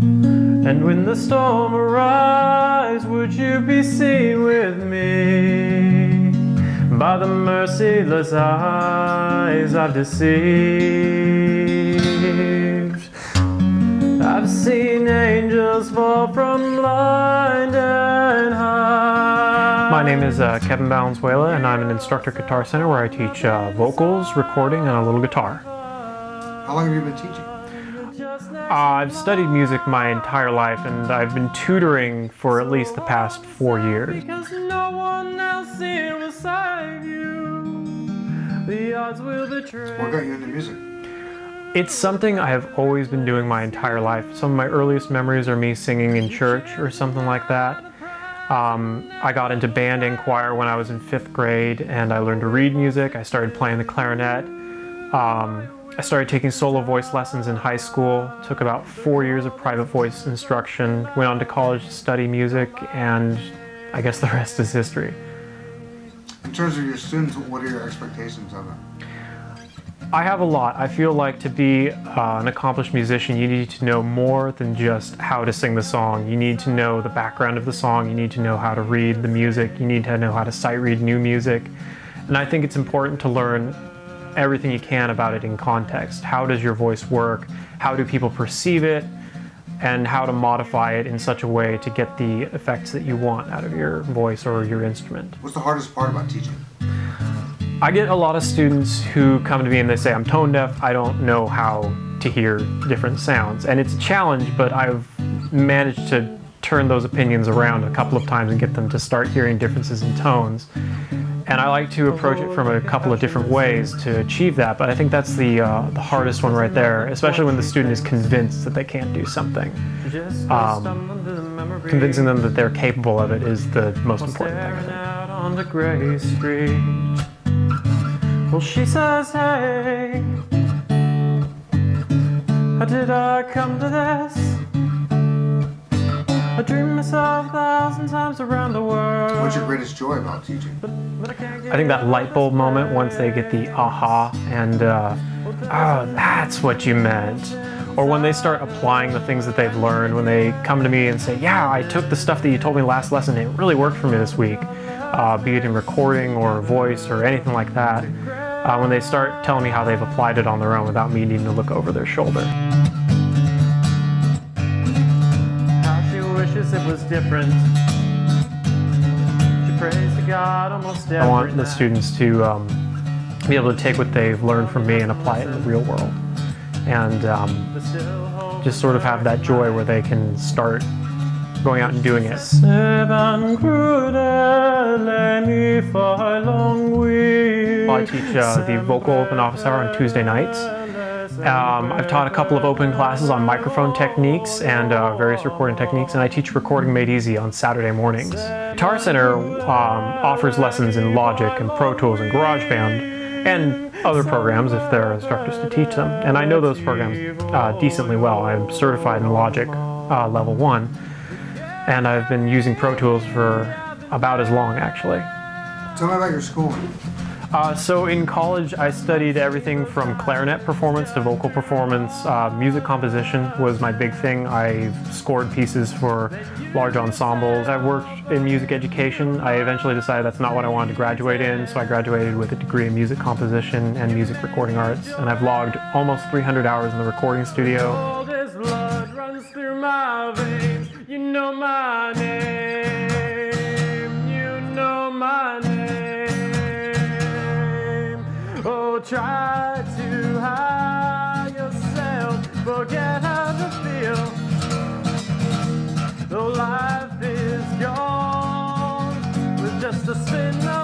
And when the storm arrives, would you be seen with me by the merciless eyes I've deceived? I've seen angels fall from blind and high. My name is Kevin Valenzuela, and I'm an instructor at Guitar Center where I teach vocals, recording, and a little guitar. How long have you been teaching? I've studied music my entire life, and I've been tutoring for at least the past 4 years. Because no one else here will save you. The odds will betray. What got you into music? It's something I have always been doing my entire life. Some of my earliest memories are me singing in church or something like that. I got into band and choir when I was in 5th grade, and I learned to read music. I started playing the clarinet. I started taking solo voice lessons in high school, took about 4 years of private voice instruction, went on to college to study music, and I guess the rest is history. In terms of your students, what are your expectations of them? I have a lot. I feel like to be an accomplished musician, you need to know more than just how to sing the song. You need to know the background of the song, you need to know how to read the music, you need to know how to sight read new music. And I think it's important to learn everything you can about it in context. How does your voice work? How do people perceive it? And how to modify it in such a way to get the effects that you want out of your voice or your instrument. What's the hardest part about teaching? I get a lot of students who come to me and they say, I'm tone deaf, I don't know how to hear different sounds. And it's a challenge, but I've managed to turn those opinions around a couple of times and get them to start hearing differences in tones. And I like to approach it from a couple of different ways to achieve that, but I think that's the hardest one right there, especially when the student is convinced that they can't do something. Convincing them that they're capable of it is the most important thing, I think. Well, she says, hey, how did I come to this? I dream myself 1,000 times around the world. What's your greatest joy about teaching? I think that light bulb moment, once they get the aha and, oh, that's what you meant. Or when they start applying the things that they've learned, when they come to me and say, yeah, I took the stuff that you told me last lesson and it really worked for me this week, be it in recording or voice or anything like that. When they start telling me how they've applied it on their own without me needing to look over their shoulder. Wishes it was different. She prays to God almost every I want the students to be able to take what they've learned from me and apply it in the real world. And just sort of have that joy where they can start going out and doing it. Well, I teach the vocal open office hour on Tuesday nights. I've taught a couple of open classes on microphone techniques and various recording techniques, and I teach Recording Made Easy on Saturday mornings. Guitar Center offers lessons in Logic and Pro Tools and GarageBand and other programs if there are instructors to teach them. And I know those programs decently well. I'm certified in Logic level 1, and I've been using Pro Tools for about as long, actually. Tell me about your schooling. So in college, I studied everything from clarinet performance to vocal performance. Music composition was my big thing. I scored pieces for large ensembles. I worked in music education. I eventually decided that's not what I wanted to graduate in, so I graduated with a degree in music composition and music recording arts. And I've logged almost 300 hours in the recording studio. All this blood runs through my veins. You know my name. You know my name. Oh, try to hide yourself, forget how to feel. Though life is gone with just a spin of